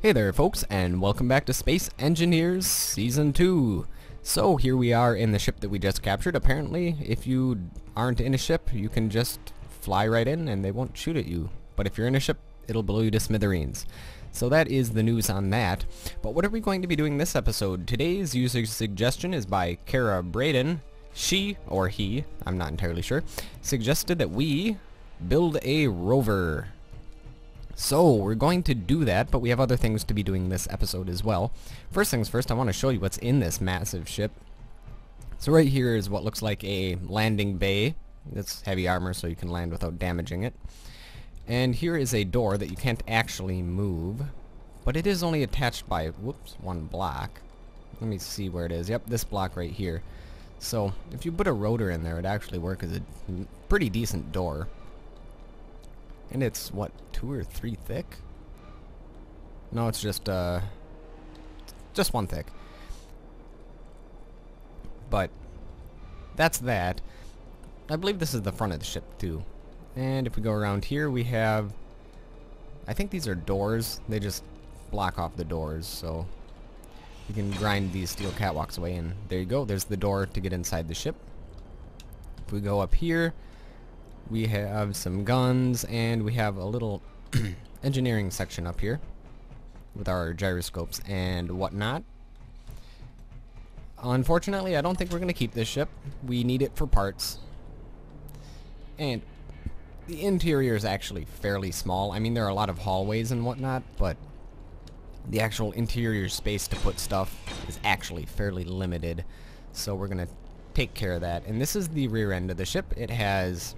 Hey there folks, and welcome back to Space Engineers Season 2. So here we are in the ship that we just captured. Apparently, if you aren't in a ship, you can just fly right in and they won't shoot at you. But if you're in a ship, it'll blow you to smithereens. So that is the news on that. But what are we going to be doing this episode? Today's user suggestion is by Kara Braden. She, or he, I'm not entirely sure, suggested that we build a rover. So, we're going to do that, but we have other things to be doing this episode as well. First things first, I want to show you what's in this massive ship. So right here is what looks like a landing bay. It's heavy armor, so you can land without damaging it. And here is a door that you can't actually move, but it is only attached by, whoops, one block. Let me see where it is. Yep, this block right here. So, if you put a rotor in there, it'd actually work as a pretty decent door. And it's, what, 2 or 3 thick? No, it's just one thick. But that's that. I believe this is the front of the ship, too. And if we go around here, we have... I think these are doors. They just block off the doors, so... you can grind these steel catwalks away, and there you go. There's the door to get inside the ship. If we go up here... we have some guns, and we have a little engineering section up here with our gyroscopes and whatnot. Unfortunately, I don't think we're going to keep this ship. We need it for parts. And the interior is actually fairly small. I mean, there are a lot of hallways and whatnot, but the actual interior space to put stuff is actually fairly limited. So we're going to take care of that. And this is the rear end of the ship. It has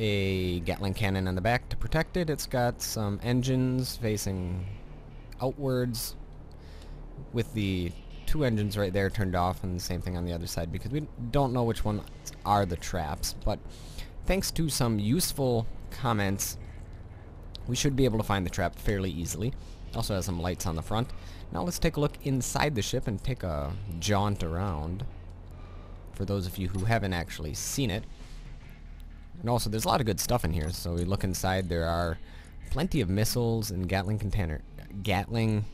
a Gatling cannon on the back to protect it. It's got some engines facing outwards with the 2 engines right there turned off, and the same thing on the other side because we don't know which ones are the traps. But thanks to some useful comments, we should be able to find the trap fairly easily. It also has some lights on the front. Now let's take a look inside the ship and take a jaunt around for those of you who haven't actually seen it. And also, there's a lot of good stuff in here. So we look inside, there are plenty of missiles and Gatling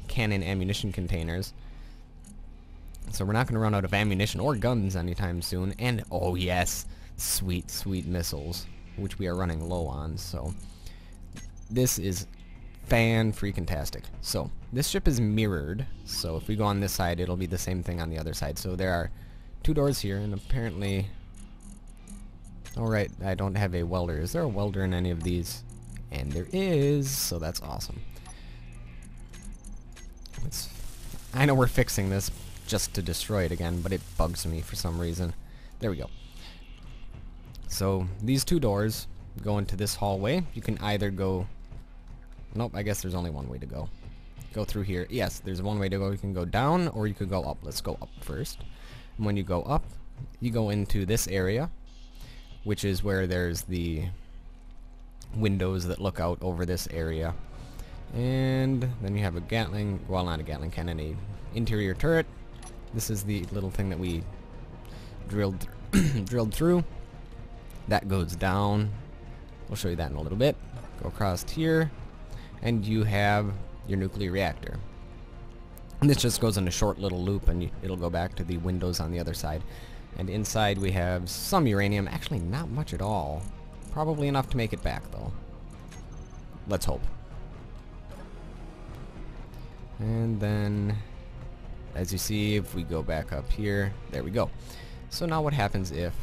cannon ammunition containers. So we're not going to run out of ammunition or guns anytime soon. And, oh yes, sweet, sweet missiles, which we are running low on. So this is fan-freaking-tastic. So this ship is mirrored. So if we go on this side, it'll be the same thing on the other side. So there are 2 doors here, and apparently... alright, I don't have a welder. Is there a welder in any of these? And there is, so that's awesome. I know we're fixing this just to destroy it again, but it bugs me for some reason. There we go. So, these 2 doors go into this hallway. You can either go... nope, I guess there's only one way to go. Go through here. Yes, there's one way to go. You can go down, or you could go up. Let's go up first. And when you go up, you go into this area, which is where there's the windows that look out over this area. And then you have a Gatling, well, not a Gatling cannon, a interior turret. This is the little thing that we drilled through. That goes down. We'll show you that in a little bit. Go across here, and you have your nuclear reactor. And this just goes in a short little loop, and it'll go back to the windows on the other side. And inside we have some uranium. Actually, not much at all. Probably enough to make it back, though. Let's hope. And then, as you see, if we go back up here, there we go. So now what happens if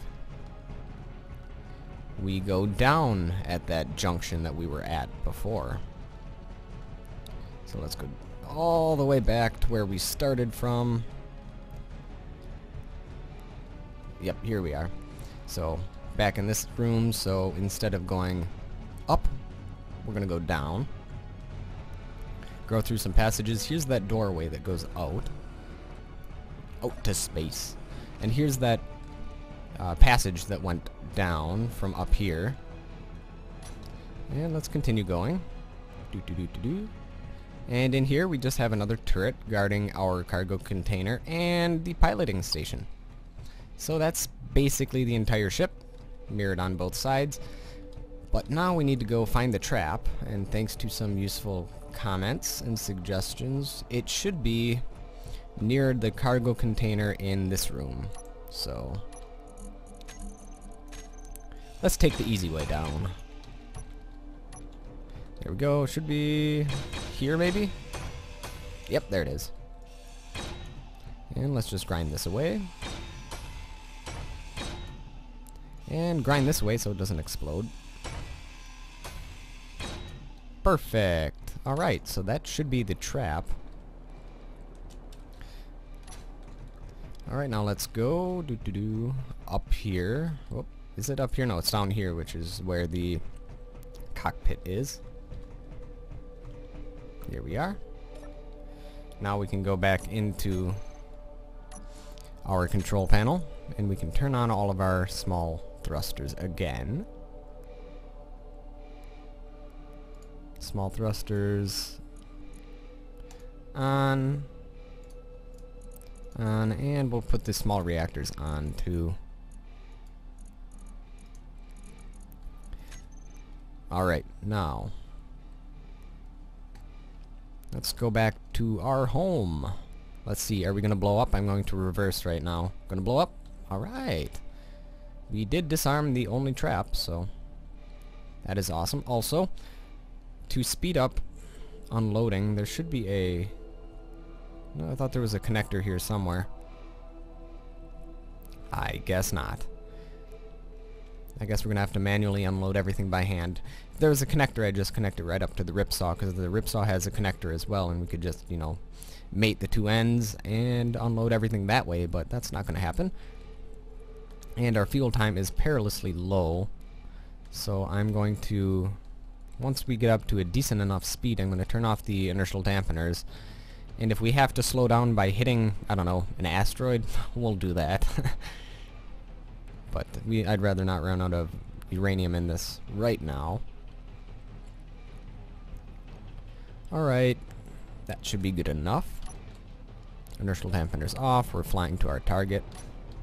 we go down at that junction that we were at before? So let's go all the way back to where we started from. Yep, here we are. So, back in this room, so instead of going up, we're going to go down. Go through some passages. Here's that doorway that goes out to space. And here's that passage that went down from up here. And let's continue going. And in here, we just have another turret guarding our cargo container and the piloting station. So that's basically the entire ship, mirrored on both sides. But now we need to go find the trap, and thanks to some useful comments and suggestions, it should be near the cargo container in this room. So let's take the easy way down. There we go. Should be here maybe? Yep, there it is. And let's just grind this away. And grind this away so it doesn't explode. Perfect. Alright, so that should be the trap. Alright, now let's go up here. Oh, is it up here? No, it's down here, which is where the cockpit is. Here we are. Now we can go back into our control panel, and we can turn on all of our small thrusters again. Small thrusters on, and we'll put the small reactors on too. Alright, now let's go back to our home. Let's see, are we gonna blow up? I'm going to reverse right now. Gonna blow up? Alright. We did disarm the only trap, so that is awesome. Also, to speed up unloading, there should be a... No, I thought there was a connector here somewhere. I guess not. I guess we're gonna have to manually unload everything by hand. If there was a connector, I'd just connect it right up to the ripsaw, because the ripsaw has a connector as well, and we could just, you know, mate the two ends and unload everything that way, but that's not gonna happen. And our fuel time is perilously low, so I'm going to, once we get up to a decent enough speed, I'm going to turn off the inertial dampeners, and if we have to slow down by hitting, I don't know, an asteroid, we'll do that. But I'd rather not run out of uranium in this right now. Alright, that should be good enough. Inertial dampeners off, we're flying to our target.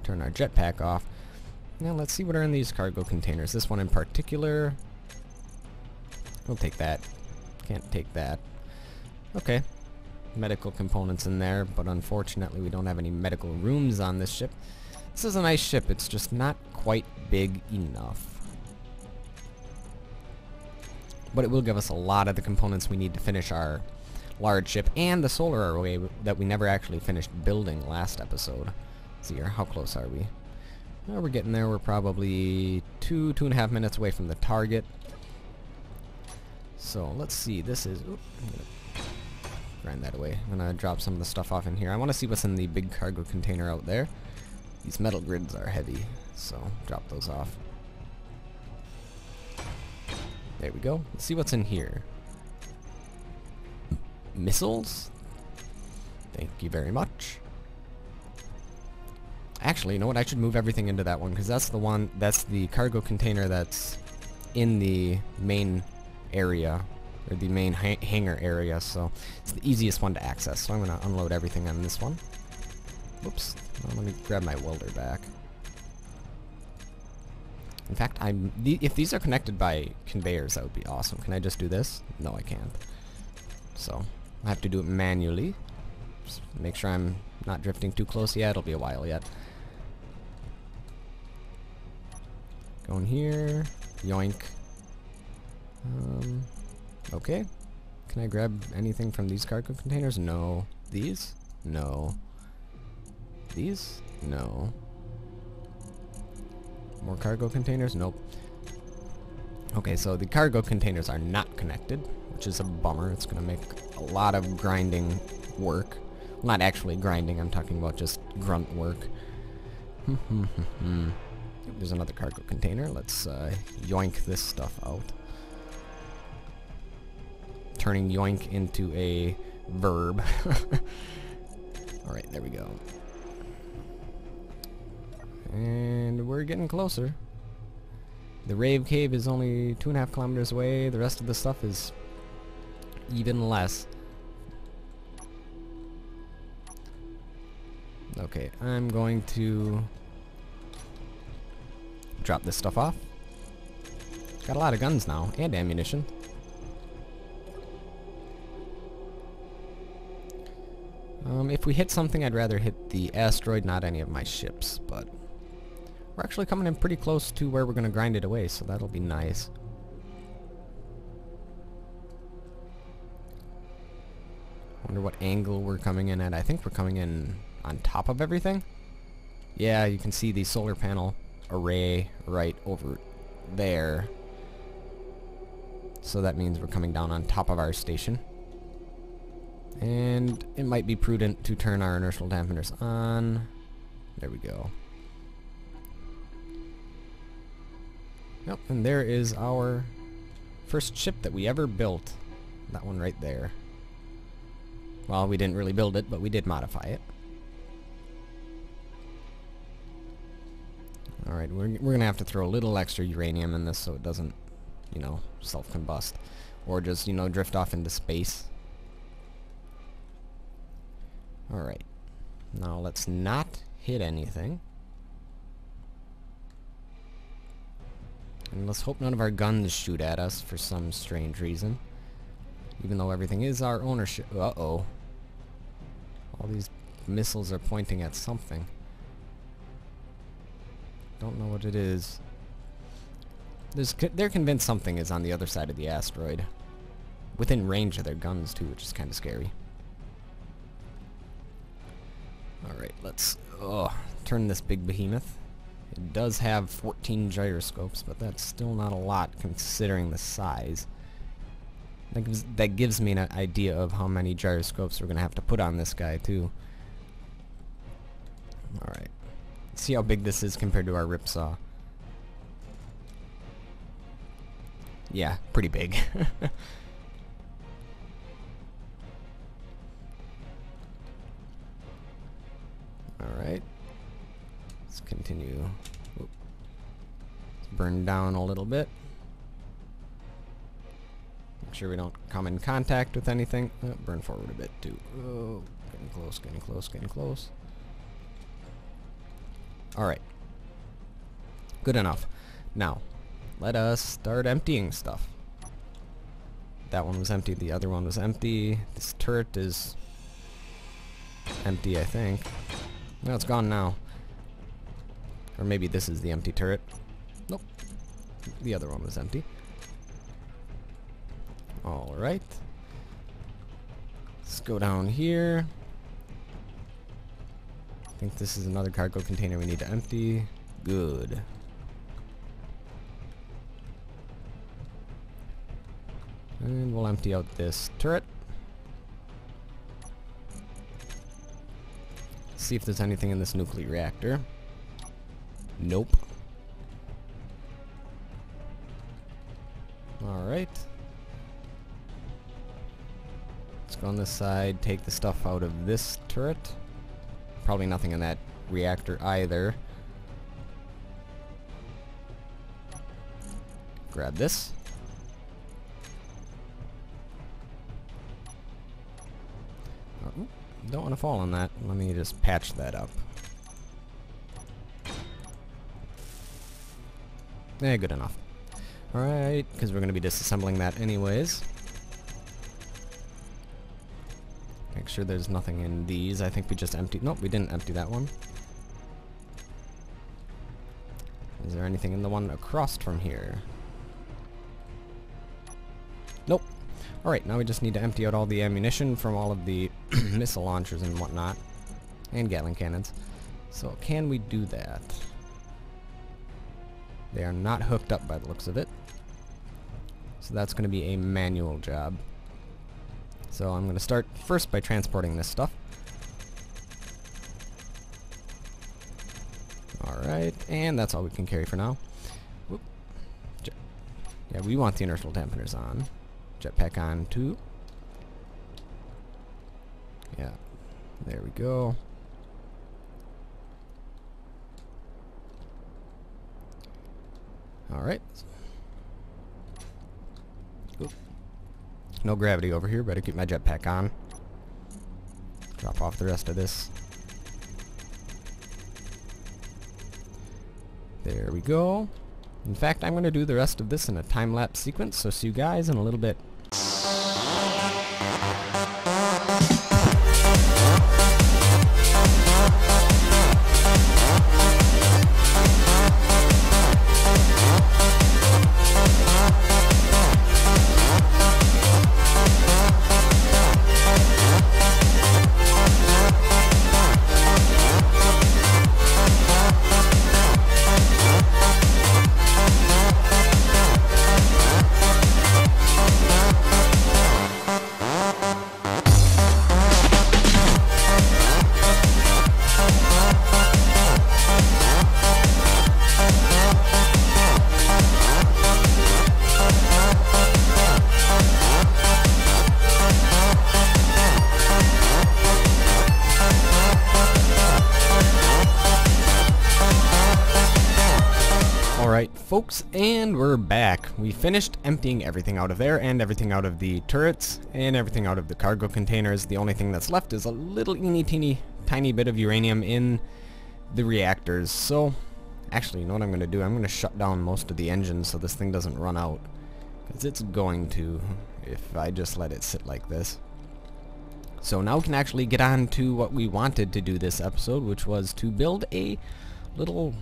Turn our jetpack off. Now let's see what are in these cargo containers. This one in particular. We'll take that. Can't take that. Okay. Medical components in there, but unfortunately we don't have any medical rooms on this ship. This is a nice ship, it's just not quite big enough. But it will give us a lot of the components we need to finish our large ship and the solar array that we never actually finished building last episode. Let's see here, how close are we? Well, we're getting there. We're probably 2.5 minutes away from the target. So let's see. This is... Oop, I'm gonna grind that away. I'm gonna drop some of the stuff off in here. I want to see what's in the big cargo container out there. These metal grids are heavy, so drop those off. There we go. Let's see what's in here. Missiles? Thank you very much. Actually, you know what? I should move everything into that one, because that's the one, that's the cargo container that's in the main area, or the main hangar area, so it's the easiest one to access. So I'm going to unload everything on this one. Whoops. Well, let me grab my welder back. In fact, if these are connected by conveyors, that would be awesome. Can I just do this? No, I can't. So I have to do it manually. Just make sure I'm not drifting too close yet. It'll be a while yet. Going here. Yoink. Okay. Can I grab anything from these cargo containers? No. These? No. These? No. More cargo containers? Nope. Okay, so the cargo containers are not connected, which is a bummer. It's going to make a lot of grinding work. Well, not actually grinding, I'm talking about just grunt work. There's another cargo container. Let's yoink this stuff out. Turning yoink into a verb. Alright, there we go. And we're getting closer. The Rave Cave is only 2.5 kilometers away. The rest of the stuff is even less. Okay, I'm going to drop this stuff off. Got a lot of guns now, and ammunition. If we hit something, I'd rather hit the asteroid, not any of my ships, but we're actually coming in pretty close to where we're going to grind it away, so that'll be nice. Wonder what angle we're coming in at. I think we're coming in on top of everything. Yeah, you can see the solar panel array right over there. So that means we're coming down on top of our station. And it might be prudent to turn our inertial dampeners on. There we go. Yep, and there is our first ship that we ever built. That one right there. Well, we didn't really build it, but we did modify it. Alright, we're going to have to throw a little extra uranium in this so it doesn't, you know, self-combust. Or just, you know, drift off into space. Alright. Now let's not hit anything. And let's hope none of our guns shoot at us for some strange reason. Even though everything is our ownership. Uh-oh. All these missiles are pointing at something. Don't know what it is. They're convinced something is on the other side of the asteroid. Within range of their guns, too, which is kind of scary. Alright, let's turn this big behemoth. It does have 14 gyroscopes, but that's still not a lot considering the size. That gives me an idea of how many gyroscopes we're going to have to put on this guy, too. Alright. See how big this is compared to our ripsaw. Yeah, pretty big. Alright. Let's continue. Let's burn down a little bit. Make sure we don't come in contact with anything. Burn forward a bit too. Oh, getting close, getting close, getting close. Alright. Good enough. Now, let us start emptying stuff. That one was empty, the other one was empty. This turret is empty, I think. No, it's gone now. Or maybe this is the empty turret. Nope. The other one was empty. Alright. Let's go down here. I think this is another cargo container we need to empty. Good. And we'll empty out this turret. See if there's anything in this nuclear reactor. Nope. Alright. Let's go on this side, take the stuff out of this turret. Probably nothing in that reactor either. Grab this. Oh, don't want to fall on that. Let me just patch that up. Eh, good enough. Alright, because we're going to be disassembling that anyways. Make sure there's nothing in these. I think we just emptied... Nope, we didn't empty that one. Is there anything in the one across from here? Nope. Alright, now we just need to empty out all the ammunition from all of the missile launchers and whatnot. And Gatling cannons. So, can we do that? They are not hooked up by the looks of it. So that's going to be a manual job. So I'm going to start first by transporting this stuff. Alright, and that's all we can carry for now. Whoop. Yeah, we want the inertial dampeners on. Jetpack on too. Yeah, there we go. Alright. No gravity over here, better keep my jetpack on. Drop off the rest of this. There we go. In fact, I'm going to do the rest of this in a time-lapse sequence, so see you guys in a little bit. folks, and we're back. We finished emptying everything out of there, and everything out of the turrets, and everything out of the cargo containers. The only thing that's left is a little tiny bit of uranium in the reactors. So, actually, you know what I'm going to do? I'm going to shut down most of the engines so this thing doesn't run out. Because it's going to, if I just let it sit like this. So now we can actually get on to what we wanted to do this episode, which was to build a little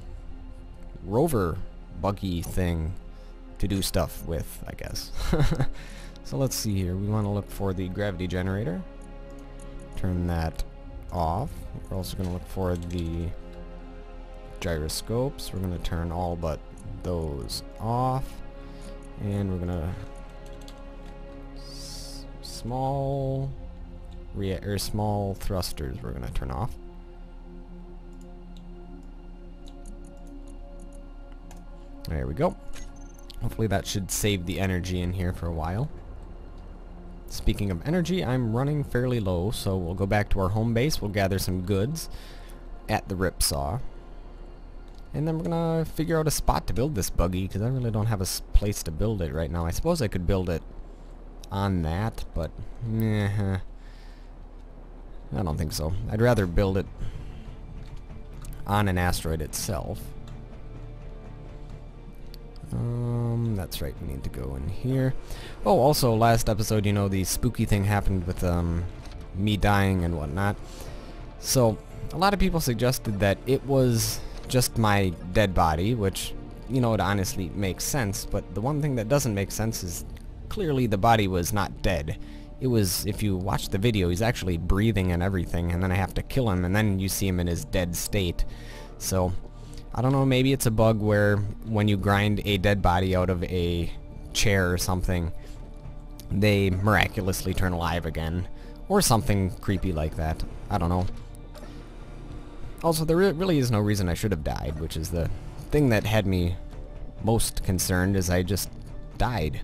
Rover buggy thing to do stuff with, I guess. So let's see here. We want to look for the gravity generator. Turn that off. We're also going to look for the gyroscopes. We're going to turn all but those off. And we're going to small thrusters we're going to turn off. There we go. Hopefully that should save the energy in here for a while. Speaking of energy, I'm running fairly low, so we'll go back to our home base. We'll gather some goods at the ripsaw. And then we're going to figure out a spot to build this buggy, because I really don't have a place to build it right now. I suppose I could build it on that, but I don't think so. I'd rather build it on an asteroid itself. That's right, we need to go in here. Oh, also, last episode, you know, the spooky thing happened with, me dying and whatnot. So, a lot of people suggested that it was just my dead body, which, you know, it honestly makes sense, but the one thing that doesn't make sense is clearly the body was not dead. It was, if you watch the video, he's actually breathing and everything, and then I have to kill him, and then you see him in his dead state. So, I don't know, maybe it's a bug where when you grind a dead body out of a chair or something, they miraculously turn alive again. Or something creepy like that. I don't know. Also, there really is no reason I should have died, which is the thing that had me most concerned, is I just died.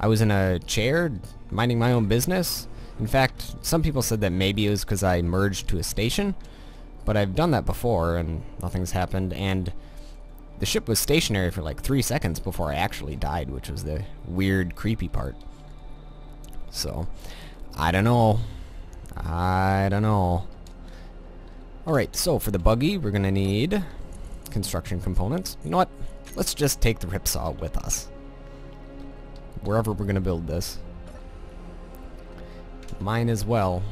I was in a chair, minding my own business. In fact, some people said that maybe it was because I merged to a station. But I've done that before, and nothing's happened, and the ship was stationary for like 3 seconds before I actually died, which was the weird, creepy part. So, I don't know. Alright, so for the buggy, we're gonna need construction components. You know what? Let's just take the ripsaw with us. Wherever we're gonna build this. Mine as well.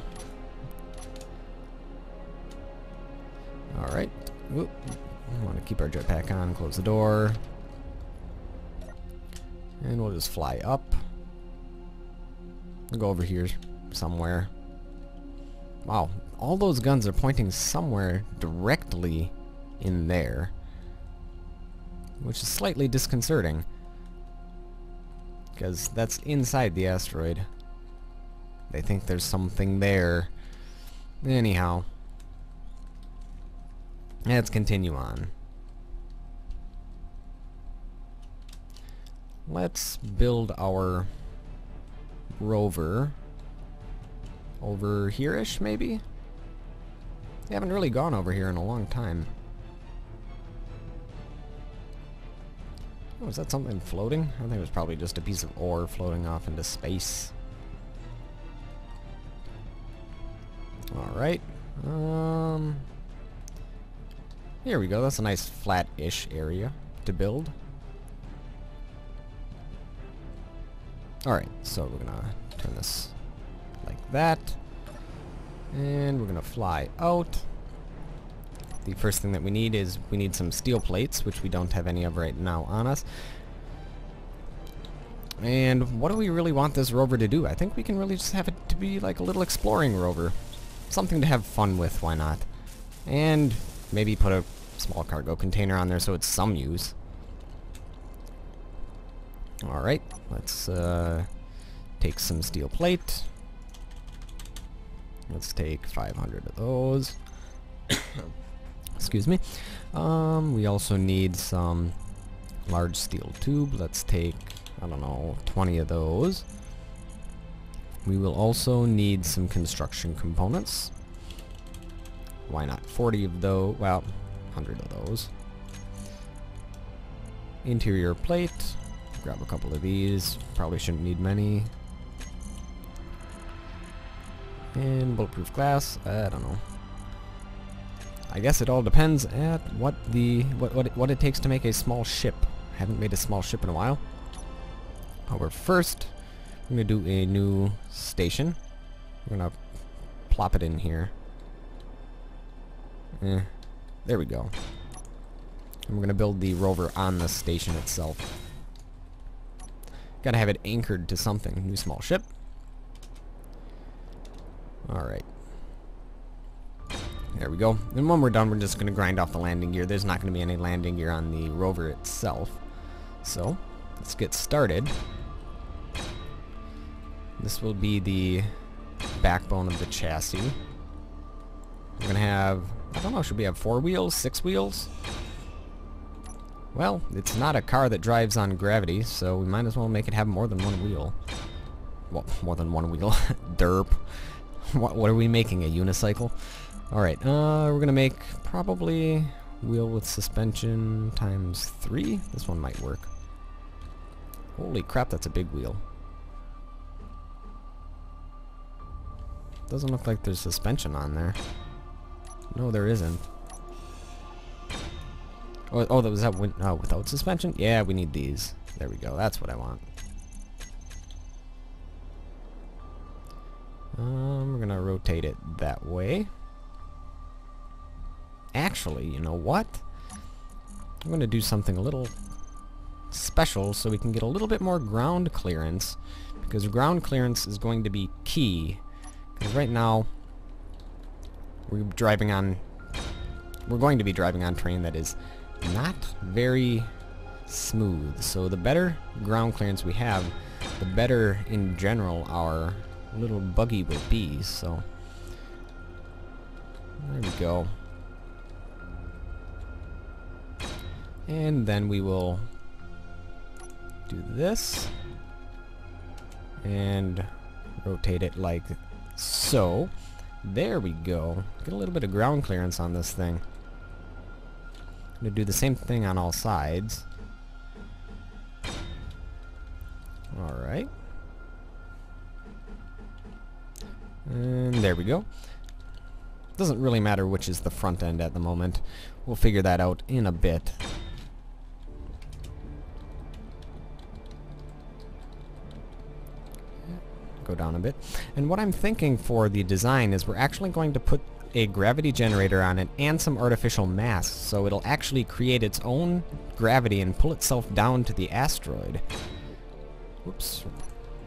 Alright. We want to keep our jetpack on, close the door. And we'll just fly up. We'll go over here somewhere. Wow, all those guns are pointing somewhere directly in there. Which is slightly disconcerting. Because that's inside the asteroid. They think there's something there. Anyhow. Let's continue on. Let's build our rover over here-ish, maybe? We haven't really gone over here in a long time. Oh, is that something floating? I think it was probably just a piece of ore floating off into space. Alright. Here we go. That's a nice flat-ish area to build. Alright, so we're gonna turn this like that. And we're gonna fly out. The first thing that we need is we need some steel plates, which we don't have any of right now on us. And what do we really want this rover to do? I think we can really just have it to be like a little exploring rover. Something to have fun with, why not? And maybe put a small cargo container on there so it's some use. Alright, let's take some steel plate. Let's take 500 of those. Excuse me. We also need some large steel tube. Let's take, I don't know, 20 of those. We will also need some construction components. Why not 40 of those? Well, 100 of those. Interior plate. Grab a couple of these. Probably shouldn't need many. And bulletproof glass. I don't know. I guess it all depends at what it takes to make a small ship. I haven't made a small ship in a while. However, first I'm going to do a new station. We're going to plop it in here. There we go. And we're going to build the rover on the station itself. Got to have it anchored to something. New small ship. Alright. There we go. And when we're done, we're just going to grind off the landing gear. There's not going to be any landing gear on the rover itself. So, let's get started. This will be the backbone of the chassis. We're going to have, I don't know, should we have 4 wheels, 6 wheels? Well, it's not a car that drives on gravity, so we might as well make it have more than one wheel. Well, more than one wheel. Derp. What are we making, a unicycle? Alright, we're gonna make probably wheel with suspension times 3. This one might work. Holy crap, that's a big wheel. Doesn't look like there's suspension on there. No, there isn't. Oh, that was that without suspension? Yeah, we need these. There we go, that's what I want. We're gonna rotate it that way. Actually, you know what? I'm going to do something a little special so we can get a little bit more ground clearance, because ground clearance is going to be key. Because right now we're going to be driving on terrain that is not very smooth. So the better ground clearance we have, the better in general our little buggy will be. So there we go. And then we will do this and rotate it like so. There we go. Get a little bit of ground clearance on this thing. I'm going to do the same thing on all sides. Alright. And there we go. Doesn't really matter which is the front end at the moment. We'll figure that out in a bit. Go down a bit. And what I'm thinking for the design is we're actually going to put a gravity generator on it and some artificial mass, so it'll actually create its own gravity and pull itself down to the asteroid. Whoops,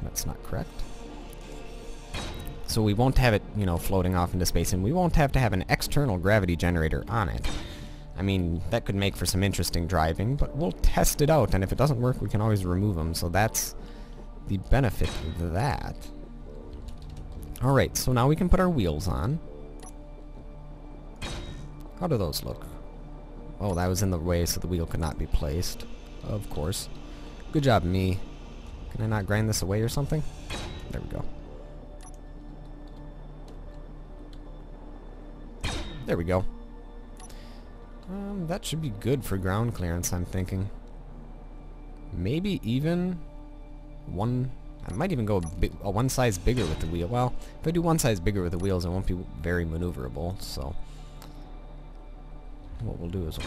that's not correct. So we won't have it, you know, floating off into space, and we won't have to have an external gravity generator on it. I mean, that could make for some interesting driving, but we'll test it out, and if it doesn't work, we can always remove them, so that's the benefit of that. Alright, so now we can put our wheels on. How do those look? Oh, that was in the way, so the wheel could not be placed. Of course. Good job, me. Can I not grind this away or something? There we go. There we go. That should be good for ground clearance, I'm thinking. Maybe even one... I might even go one size bigger with the wheel. Well, if I do one size bigger with the wheels, it won't be very maneuverable, so... What we'll do is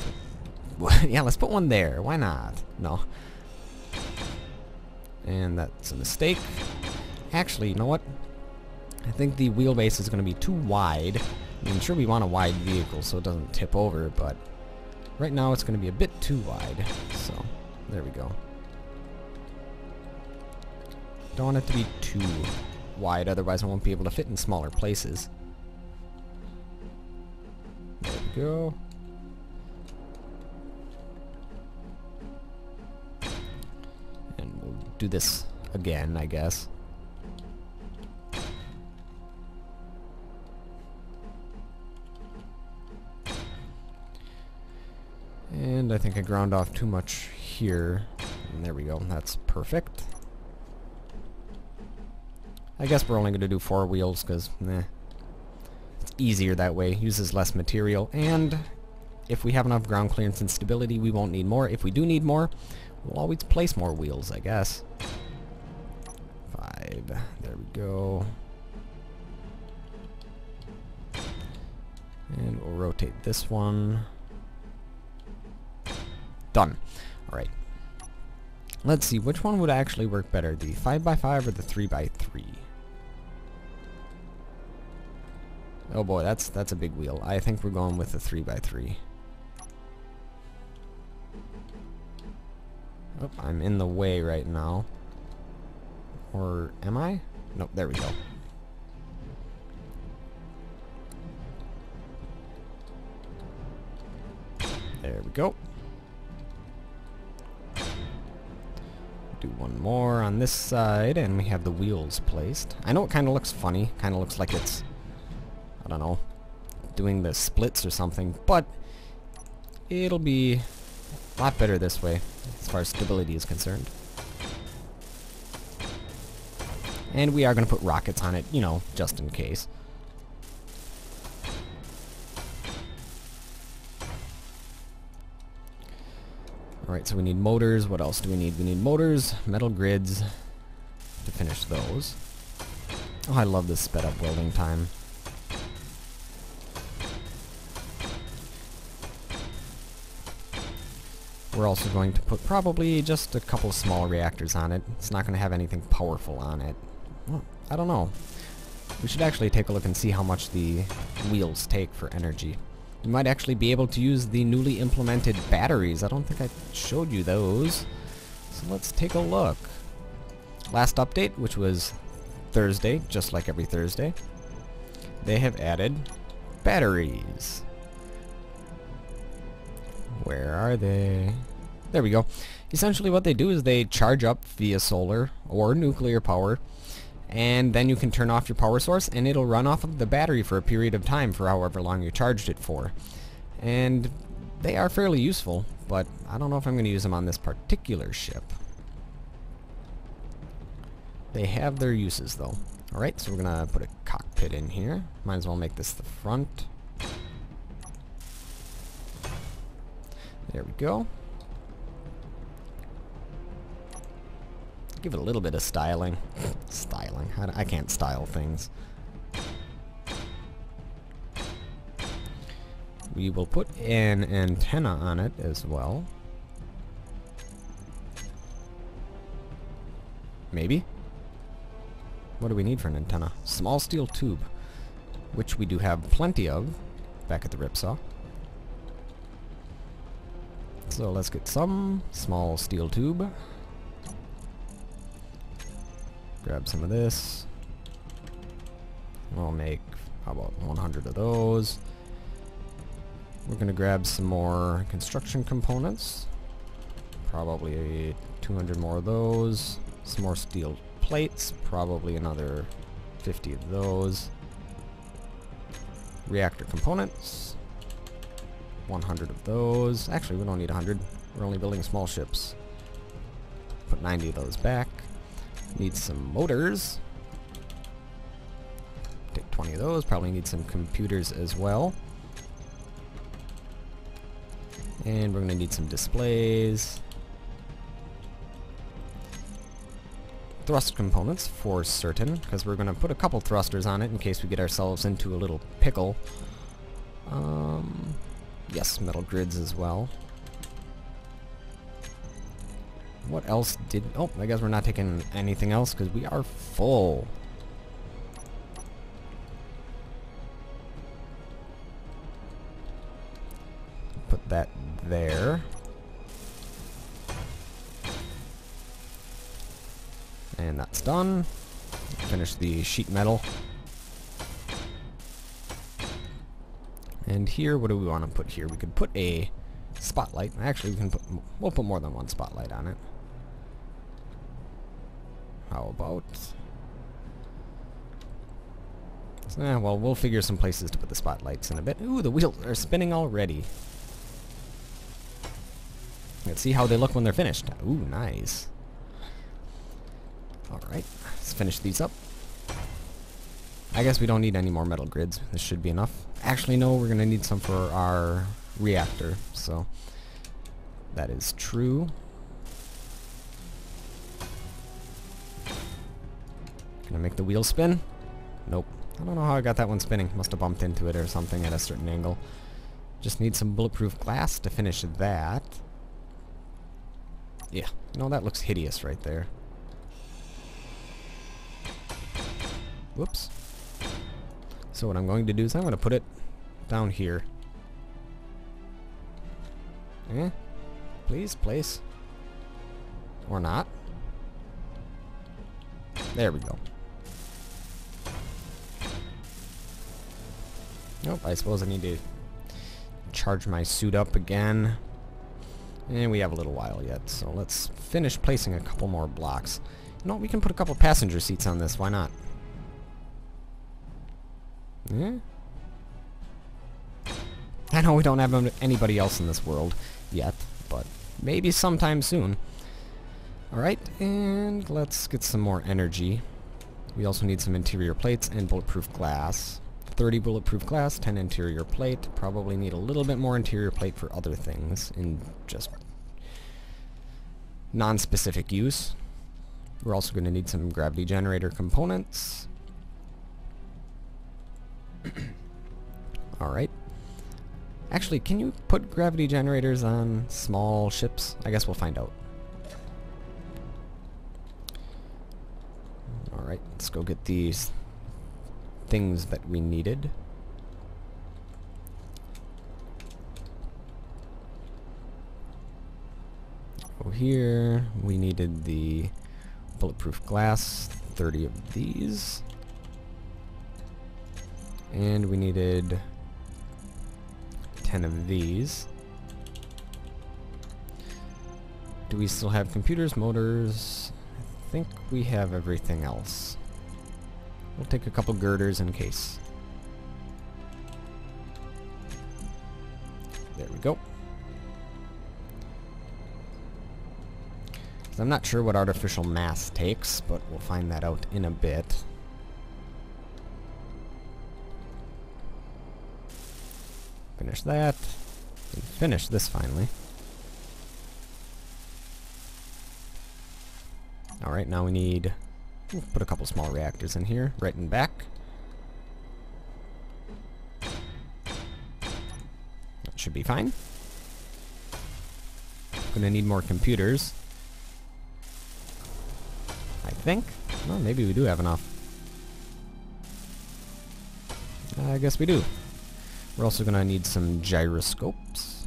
yeah, let's put one there. Why not? No. And that's a mistake. Actually, you know what? I think the wheelbase is going to be too wide. I mean, sure, we want a wide vehicle so it doesn't tip over, but right now it's going to be a bit too wide. So, there we go. Don't want it to be too wide, otherwise I won't be able to fit in smaller places. There we go. And we'll do this again, I guess. And I think I ground off too much here. And there we go, that's perfect. I guess we're only going to do 4 wheels because, it's easier that way. Uses less material, and If we have enough ground clearance and stability, we won't need more. If we do need more, we'll always place more wheels, I guess. 5. There we go. And we'll rotate this one. Done. Alright. Let's see, which one would actually work better? The 5x5 or the 3x3? Oh boy, that's a big wheel. I think we're going with the 3x3. Oh, I'm in the way right now. Or am I? Nope, there we go. There we go. Do one more on this side, and we have the wheels placed. I know it kind of looks funny. Kind of looks like it's, I don't know, doing the splits or something, but it'll be a lot better this way, as far as stability is concerned. And we are going to put rockets on it, you know, just in case. Alright, so we need motors. What else do we need? We need motors, metal grids to finish those. Oh, I love this sped up welding time. We're also going to put probably just a couple of small reactors on it. It's not going to have anything powerful on it. Well, I don't know. We should actually take a look and see how much the wheels take for energy. You might actually be able to use the newly implemented batteries. I don't think I showed you those. So let's take a look. Last update, which was Thursday, just like every Thursday, they have added batteries. Where are they? There we go. Essentially what they do is they charge up via solar or nuclear power, and then you can turn off your power source and it'll run off of the battery for a period of time for however long you charged it for. And they are fairly useful, but I don't know if I'm going to use them on this particular ship. They have their uses though. Alright, so we're going to put a cockpit in here. Might as well make this the front. There we go. Give it a little bit of styling. Styling. I can't style things. We will put an antenna on it as well. Maybe? What do we need for an antenna? Small steel tube, which we do have plenty of back at the ripsaw. So let's get some small steel tube. Grab some of this. I'll make, how about 100 of those. We're going to grab some more construction components. Probably 200 more of those. Some more steel plates. Probably another 50 of those. Reactor components. 100 of those. Actually, we don't need 100. We're only building small ships. Put 90 of those back. Need some motors. Take 20 of those. Probably need some computers as well. And we're going to need some displays. Thrust components for certain, because we're going to put a couple thrusters on it in case we get ourselves into a little pickle. Yes, metal grids as well. What else did... Oh, I guess we're not taking anything else because we are full. Put that there. And that's done. Finish the sheet metal. And here, what do we want to put here? We could put a spotlight. Actually, we'll put more than one spotlight on it. How about... well, we'll figure some places to put the spotlights in a bit. Ooh, the wheels are spinning already. Let's see how they look when they're finished. Ooh, nice. Alright, let's finish these up. I guess we don't need any more metal grids. This should be enough. Actually, no, we're going to need some for our reactor, so that is true. Can I make the wheel spin? Nope. I don't know how I got that one spinning. Must have bumped into it or something at a certain angle. Just need some bulletproof glass to finish that. Yeah, no, that looks hideous right there. Whoops. So what I'm going to do is I'm going to put it down here. Please, place. Or not. There we go. Nope, I suppose I need to charge my suit up again. And we have a little while yet, so let's finish placing a couple more blocks. You know what, we can put a couple passenger seats on this, why not? Yeah. I know we don't have anybody else in this world yet, but maybe sometime soon. Alright, and let's get some more energy. We also need some interior plates and bulletproof glass. 30 bulletproof glass, 10 interior plate. Probably need a little bit more interior plate for other things in just non-specific use. We're also going to need some gravity generator components. Alright. Actually, can you put gravity generators on small ships? I guess we'll find out. Alright, let's go get these things that we needed. Go here. We needed the bulletproof glass, 30 of these. And we needed 10 of these. Do we still have computers, motors? I think we have everything else. We'll take a couple girders in case. There we go. I'm not sure what artificial mass takes, but we'll find that out in a bit. Finish that. And finish this finally. Alright, now we need... We'll put a couple small reactors in here, right and back. That should be fine. Gonna need more computers. I think. Well, maybe we do have enough. I guess we do. We're also gonna need some gyroscopes.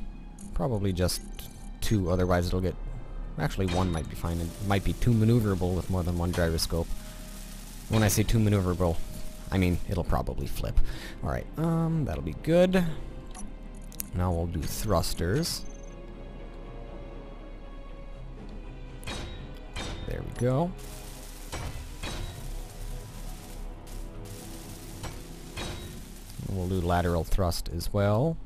Probably just 2, otherwise it'll get... Actually, 1 might be fine. It might be too maneuverable with more than 1 gyroscope. When I say too maneuverable, I mean it'll probably flip. Alright, that'll be good. Now we'll do thrusters. There we go. We'll do lateral thrust as well.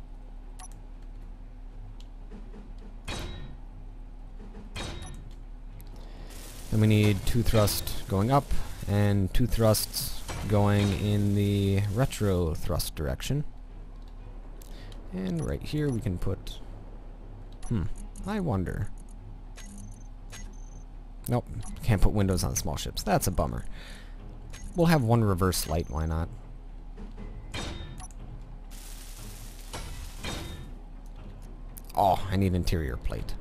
Then we need 2 thrusts going up and 2 thrusts going in the retro thrust direction. And right here we can put... I wonder. Nope, can't put windows on small ships. That's a bummer. We'll have 1 reverse light, why not? Oh, I need interior plate.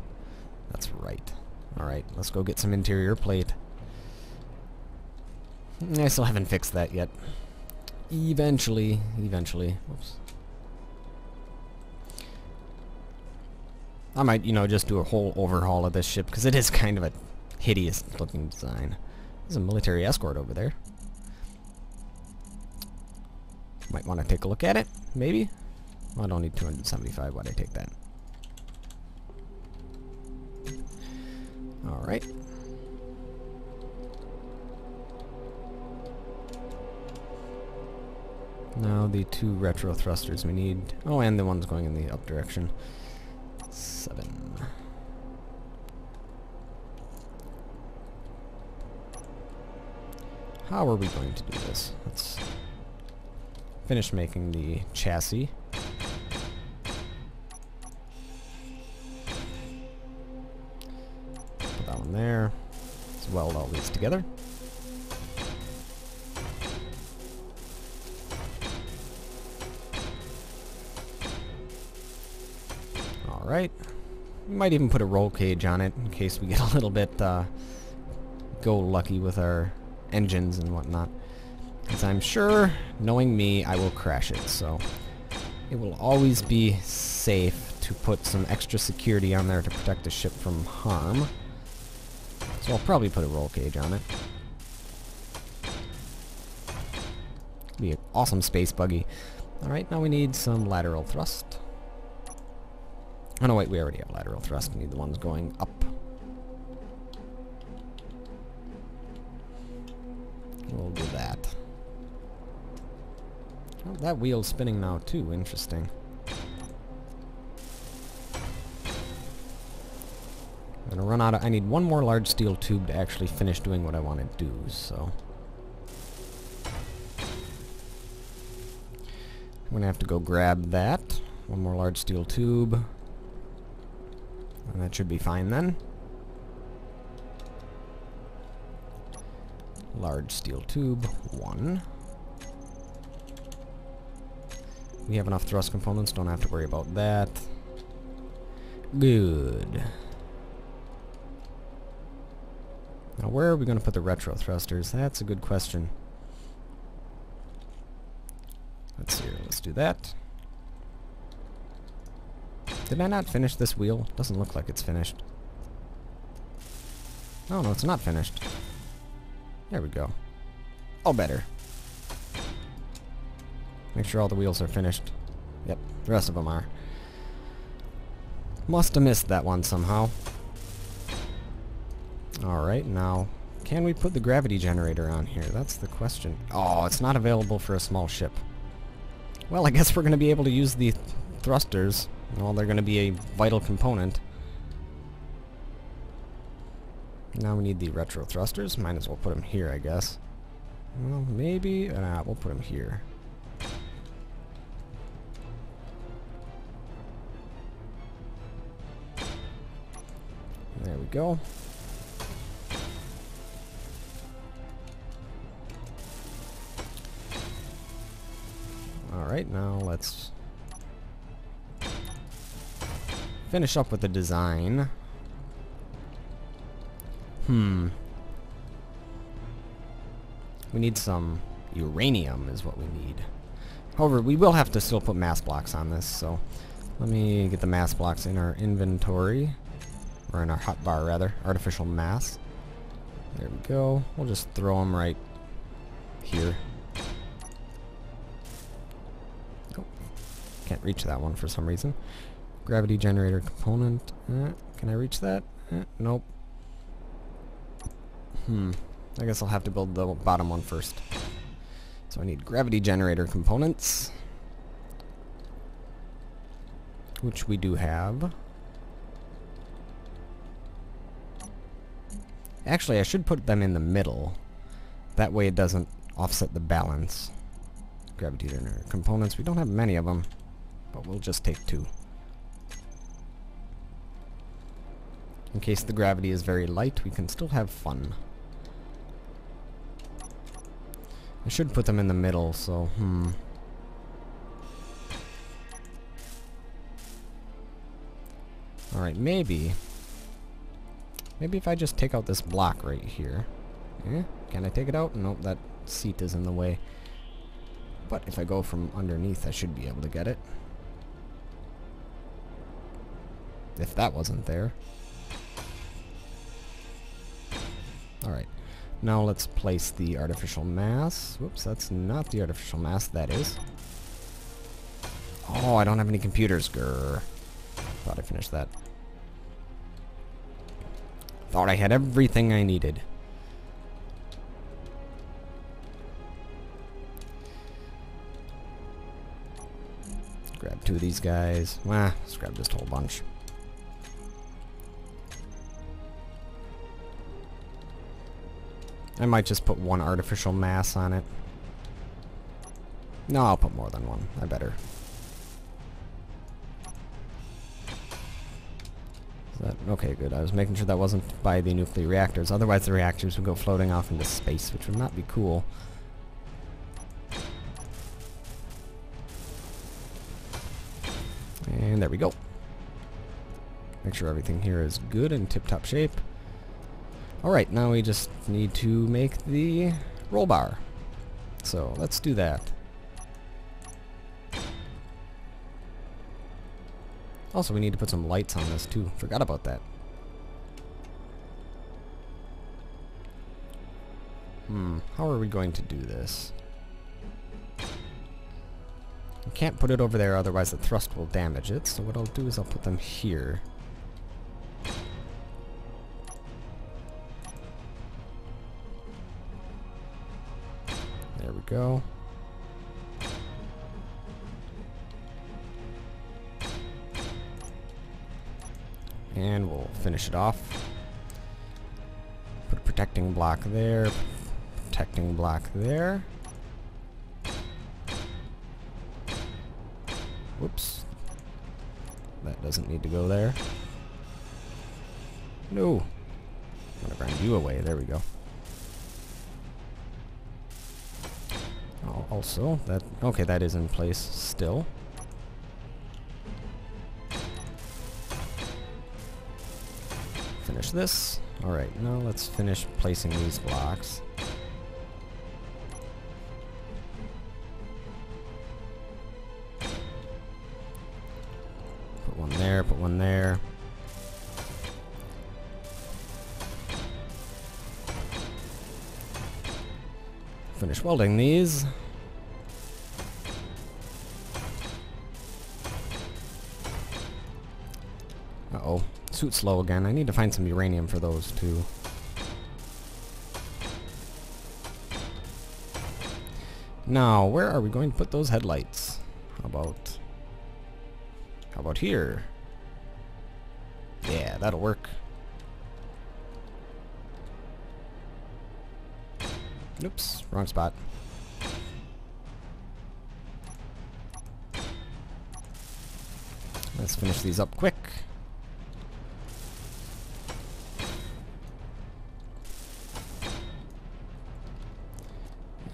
That's right. Alright, let's go get some interior plate. I still haven't fixed that yet. Eventually. Whoops. I might, just do a whole overhaul of this ship, because it is kind of a hideous looking design. There's a military escort over there. Might want to take a look at it, maybe? Well, I don't need 275, why'd I take that? Alright. Now the 2 retro thrusters we need. Oh, and the one's going in the up direction. 7. How are we going to do this? Let's finish making the chassis. there. Let's weld all these together. Alright. We might even put a roll cage on it in case we get a little bit go lucky with our engines and whatnot. Because I'm sure, knowing me, I will crash it, so it will always be safe to put some extra security on there to protect the ship from harm. So I'll probably put a roll cage on it. Be an awesome space buggy. Alright, now we need some lateral thrust. Oh no, wait, we already have lateral thrust. We need the ones going up. We'll do that. Oh, that wheel's spinning now too. Interesting. I'm gonna run out of... I need one more large steel tube to actually finish doing what I want to do, so... I'm gonna have to go grab that. One more large steel tube. And that should be fine then. Large steel tube, 1. We have enough thrust components, don't have to worry about that. Good. Now where are we going to put the retro thrusters? That's a good question. Let's see here, let's do that. Did I not finish this wheel? Doesn't look like it's finished. Oh no, it's not finished. There we go. All better. Make sure all the wheels are finished. Yep, the rest of them are. Must have missed that one somehow. Alright, now, can we put the gravity generator on here? That's the question. Oh, it's not available for a small ship. Well, I guess we're going to be able to use the thrusters. Well, they're going to be a vital component. Now we need the retro thrusters. Might as well put them here, I guess. Well, maybe... we'll put them here. There we go. Alright, now let's finish up with the design. We need some uranium is what we need. However, we will have to still put mass blocks on this, so let me get the mass blocks in our inventory. Or in our hotbar, rather. Artificial mass. There we go. We'll just throw them right here. Oh, can't reach that one for some reason. Gravity generator component. Can I reach that? Nope. I guess I'll have to build the bottom one first. So I need gravity generator components. Which we do have. Actually, I should put them in the middle. That way it doesn't offset the balance. Gravity generator components. We don't have many of them, but we'll just take 2. In case the gravity is very light, we can still have fun. I should put them in the middle, so, Alright, maybe if I just take out this block right here. Can I take it out? Nope, that seat is in the way. But if I go from underneath, I should be able to get it. If that wasn't there. Alright. Now let's place the artificial mass. Whoops, that's not the artificial mass, that is. Oh, I don't have any computers. Grr. Thought I finished that. Thought I had everything I needed. Grab 2 of these guys. Let's grab this whole bunch. I might just put 1 artificial mass on it. No, I'll put more than 1. I better. Is that okay? Good. I was making sure that wasn't by the nuclear reactors. Otherwise, the reactors would go floating off into space, which would not be cool. And there we go. Make sure everything here is good and tip-top shape. Alright, now we just need to make the roll bar. So, let's do that. Also, we need to put some lights on this too. Forgot about that. How are we going to do this? I can't put it over there, otherwise the thrust will damage it. So what I'll do is I'll put them here. There we go. And we'll finish it off. Put a protecting block there. Protecting block there. Whoops. That doesn't need to go there. No. I'm gonna grind you away. There we go. Oh, also, that... okay, that is in place still. Finish this. Alright, now let's finish placing these blocks. Put one there, put one there. Finish welding these. Uh-oh. Suit's slow again. I need to find some uranium for those too. Now, where are we going to put those headlights? How about here? Yeah, that'll work. Oops, wrong spot. Let's finish these up quick.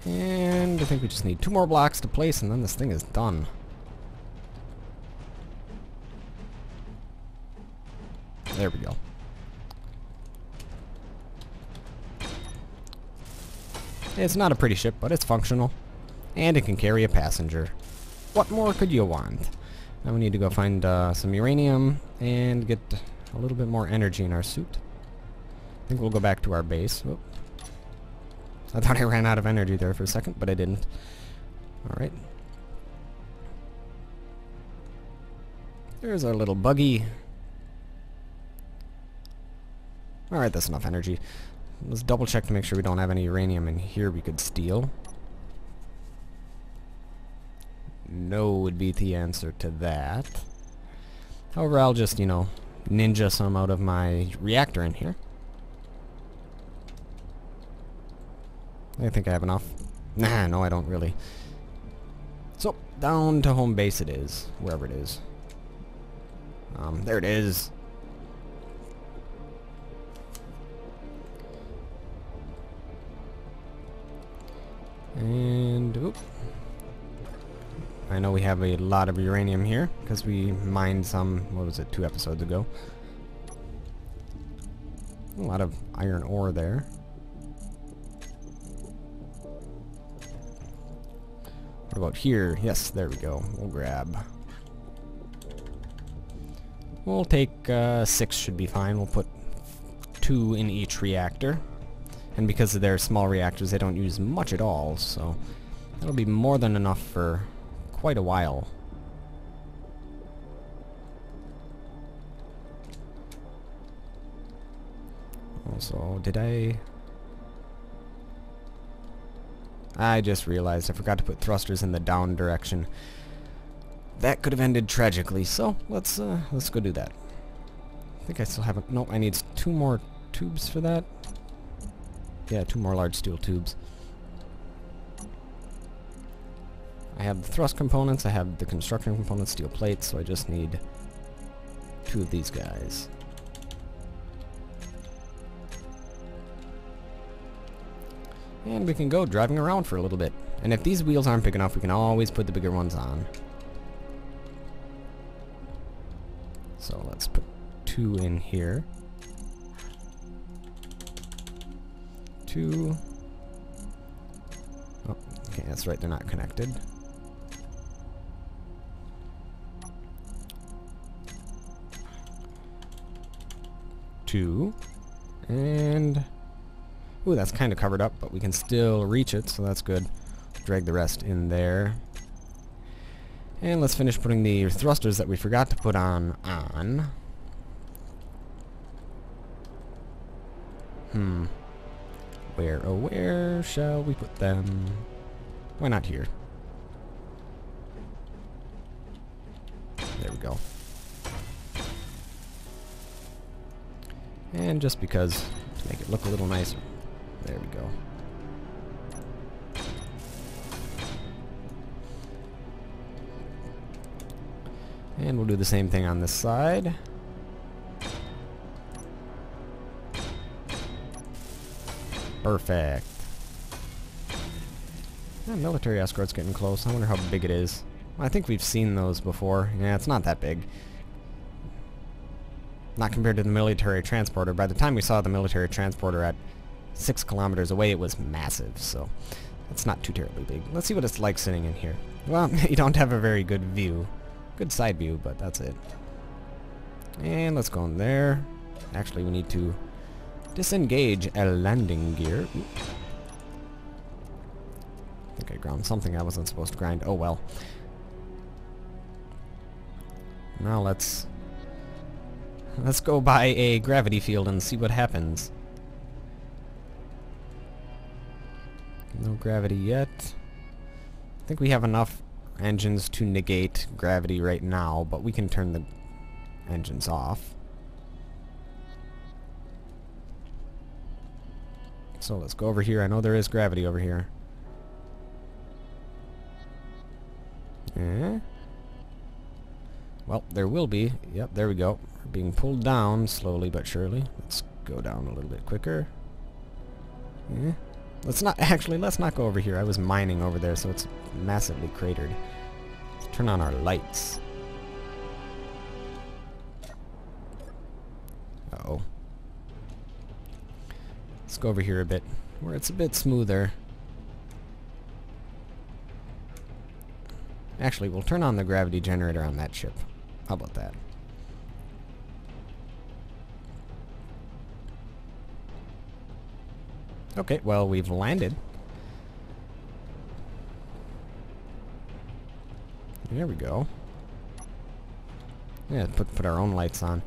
And I think we just need 2 more blocks to place, and then this thing is done. There we go. It's not a pretty ship, but it's functional. And it can carry a passenger. What more could you want? Now we need to go find some uranium and get a little bit more energy in our suit. I think we'll go back to our base. Whoop. I thought I ran out of energy there for a second, but I didn't. Alright. There's our little buggy. Alright, that's enough energy. Let's double check to make sure we don't have any uranium in here we could steal. No would be the answer to that. However, I'll just, you know, ninja some out of my reactor in here. I think I have enough. Nah, no, I don't really. So, down to home base it is, wherever it is. There it is. And, oop. I know we have a lot of uranium here, because we mined some, what was it, 2 episodes ago. A lot of iron ore there. What about here? Yes, there we go. We'll grab. We'll take 6 should be fine. We'll put 2 in each reactor. And because they're small reactors, they don't use much at all, so that'll be more than enough for quite a while. Also, did I just realized I forgot to put thrusters in the down direction. That could have ended tragically, so let's go do that. I think I still haven't... Nope, I need 2 more tubes for that. Yeah, 2 more large steel tubes. I have the thrust components, I have the construction components, steel plates, so I just need 2 of these guys. And we can go driving around for a little bit. And if these wheels aren't big enough, we can always put the bigger ones on. So let's put 2 in here. 2. Oh, okay, that's right, they're not connected. Two. And ooh, that's kind of covered up, but we can still reach it, so that's good. Drag the rest in there. And let's finish putting the thrusters that we forgot to put on. Where, oh where shall we put them? Why not here? There we go. And just because, to make it look a little nicer. There we go. And we'll do the same thing on this side. Perfect. That military escort's getting close. I wonder how big it is. I think we've seen those before. Yeah, it's not that big. Not compared to the military transporter. By the time we saw the military transporter at 6 kilometers away, it was massive, so it's not too terribly big. Let's see what it's like sitting in here. Well, you don't have a very good view. Good side view, but that's it. And let's go in there. Actually, we need to disengage a landing gear. Ooh. I think I ground something I wasn't supposed to grind. Oh well. Now let's go by a gravity field and see what happens. No gravity yet. I think we have enough engines to negate gravity right now, but we can turn the engines off. So let's go over here. I know there is gravity over here. Well, there will be. Yep, there we go. We're being pulled down slowly but surely. Let's go down a little bit quicker. Let's not go over here. I was mining over there, so it's massively cratered. Let's turn on our lights. Uh-oh. Let's go over here a bit, where it's a bit smoother. Actually, we'll turn on the gravity generator on that ship. How about that? Okay, well, we've landed. There we go. Yeah, put our own lights on.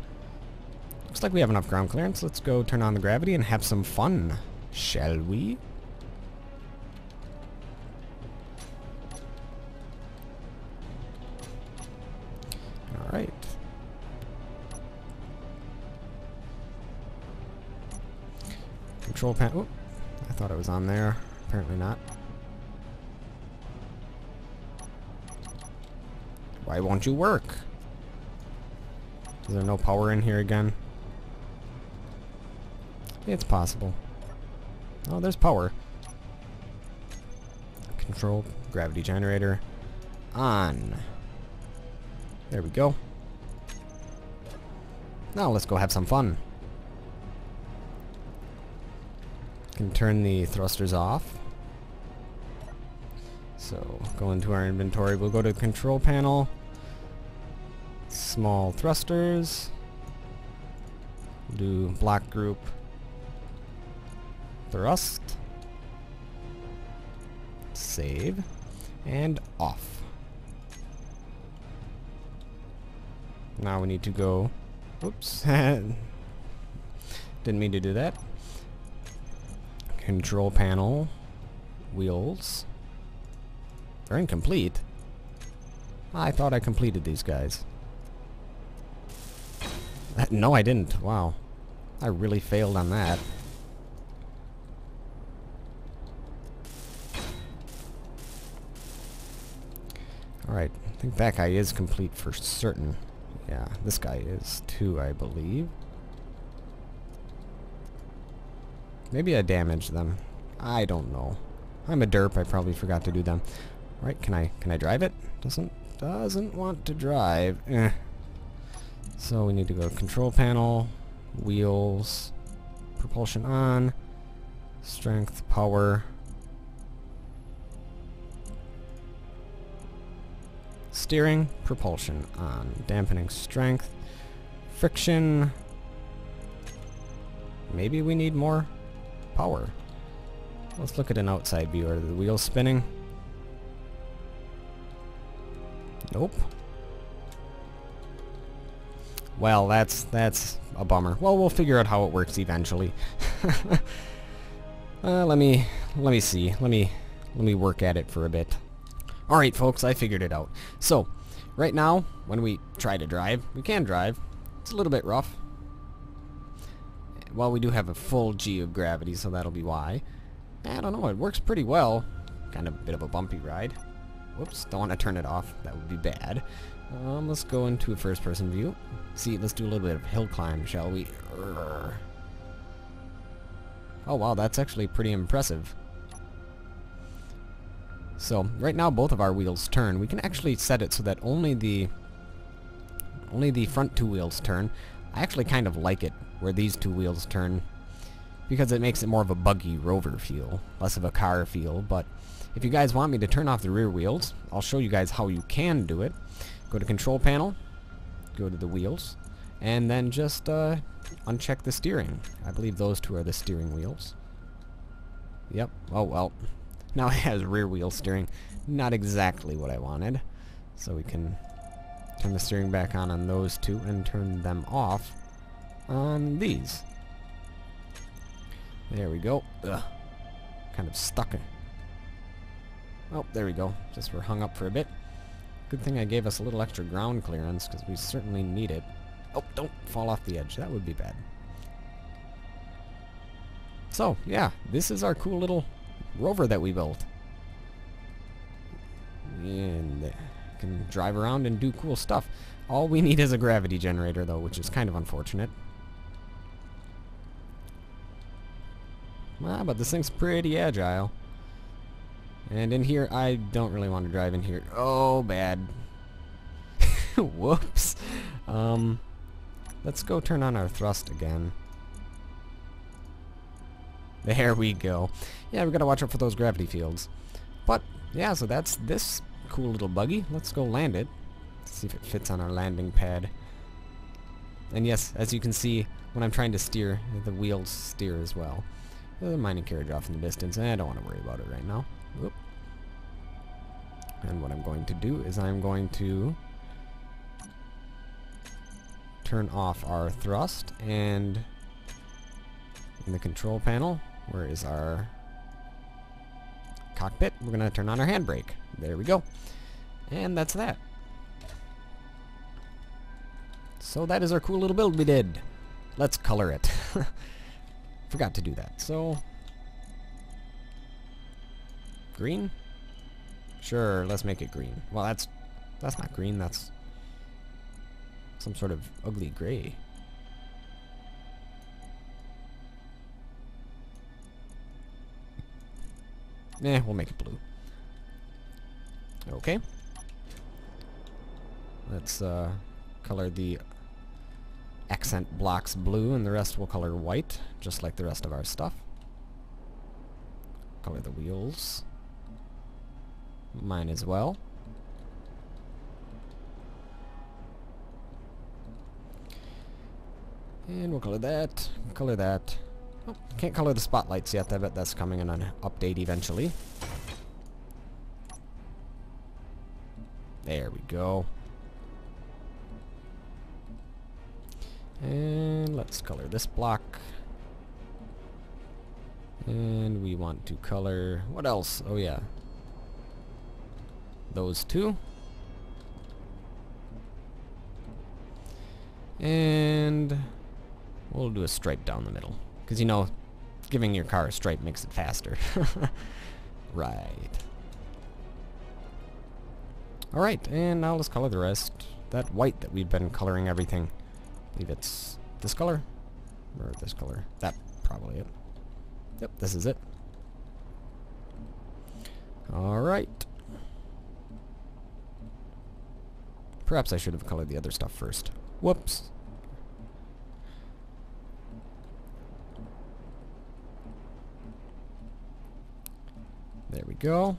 Looks like we have enough ground clearance. Let's go turn on the gravity and have some fun, shall we? Alright. Control panel. I thought it was on there. Apparently not. Why won't you work? Is there no power in here again? It's possible. Oh, there's power. Control gravity generator on. There we go. Now let's go have some fun. Can turn the thrusters off. So go into our inventory. We'll go to the control panel. Small thrusters. Do block group. Thrust. Save. And off. Now we need to go. Oops. Didn't mean to do that. Control panel. Wheels. They're incomplete. I thought I completed these guys. No, I didn't. Wow. I really failed on that. Alright, I think that guy is complete for certain. Yeah, this guy is too, I believe. Maybe I damaged them. I don't know. I'm a derp. I probably forgot to do them. Alright, can I drive it? Doesn't want to drive. So we need to go to control panel, wheels, propulsion on, strength, power, steering, propulsion on, dampening strength, friction. Maybe we need more power. Let's look at an outside view. Are the wheels spinning? Nope. Well, that's a bummer. Well, we'll figure out how it works eventually. Let me see. Let me work at it for a bit. All right, folks, I figured it out. So, right now, when we try to drive, we can drive. It's a little bit rough. Well, we do have a full G of gravity, so that'll be why. I don't know. It works pretty well. Kind of a bit of a bumpy ride. Whoops, don't want to turn it off. That would be bad. Let's go into a first-person view. See, let's do a little bit of hill climb, shall we? Oh, wow, that's actually pretty impressive. So, right now both of our wheels turn. We can actually set it so that only the front two wheels turn. I actually kind of like it where these two wheels turn because it makes it more of a buggy Rover feel, less of a car feel. But if you guys want me to turn off the rear wheels, I'll show you guys how you can do it. Go to control panel, go to the wheels, and then just uncheck the steering. I believe those two are the steering wheels. Yep. Oh well. Now it has rear wheel steering. Not exactly what I wanted. So we can turn the steering back on those two and turn them off on these. There we go. Ugh. Kind of stuck. Oh, there we go. Just we're hung up for a bit. Good thing I gave us a little extra ground clearance because we certainly need it. Oh, don't fall off the edge. That would be bad. So, yeah, this is our cool little Rover that we built. And can drive around and do cool stuff. All we need is a gravity generator, though, which is kind of unfortunate. Ah, but this thing's pretty agile. And in here, I don't really want to drive in here. Oh, bad. Whoops. Let's go turn on our thrust again. There we go. Yeah, we gotta watch out for those gravity fields. But, yeah, so that's this cool little buggy. Let's go land it. See if it fits on our landing pad. And yes, as you can see, when I'm trying to steer, the wheels steer as well. There's a mining carriage off in the distance, and I don't want to worry about it right now. Whoop. And what I'm going to do is I'm going to turn off our thrust, and in the control panel, where is our cockpit, we're going to turn on our handbrake. There we go. And that's that. So that is our cool little build we did. Let's color it. Forgot to do that. So, green? Sure, let's make it green. Well, that's not green, that's some sort of ugly gray. We'll make it blue. Okay. Let's color the accent blocks blue, and the rest will color white, just like the rest of our stuff. Color the wheels. Mine as well. And we'll color that. Color that. Oh, can't color the spotlights yet. I bet that's coming in an update eventually. There we go. And let's color this block. And we want to color... what else? Oh yeah. Those two. And we'll do a stripe down the middle. Because, you know, giving your car a stripe makes it faster. Right. Alright, and now let's color the rest. That white that we've been coloring everything. I believe it's this color. Or this color. That probably it. Yep, this is it. Alright. Perhaps I should have colored the other stuff first. Whoops. There we go.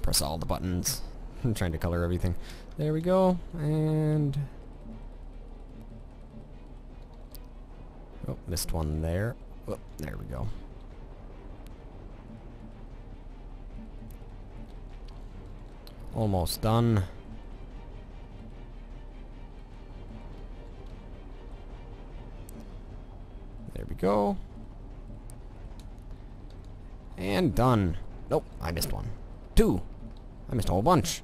Press all the buttons. I'm trying to color everything. There we go. And... oh, missed one there. Oh, there we go. Almost done. There we go. And done. Nope, I missed one. Two. I missed a whole bunch.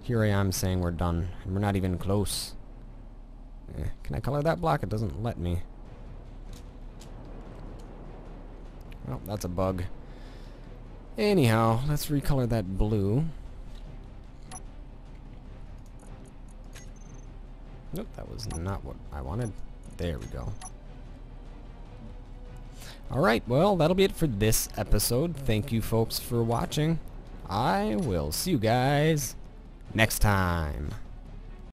Here I am saying we're done, and we're not even close. Can I color that block? It doesn't let me. Well, that's a bug. Anyhow, let's recolor that blue. Nope, that was not what I wanted. There we go. Alright, well, that'll be it for this episode. Thank you folks for watching. I will see you guys next time.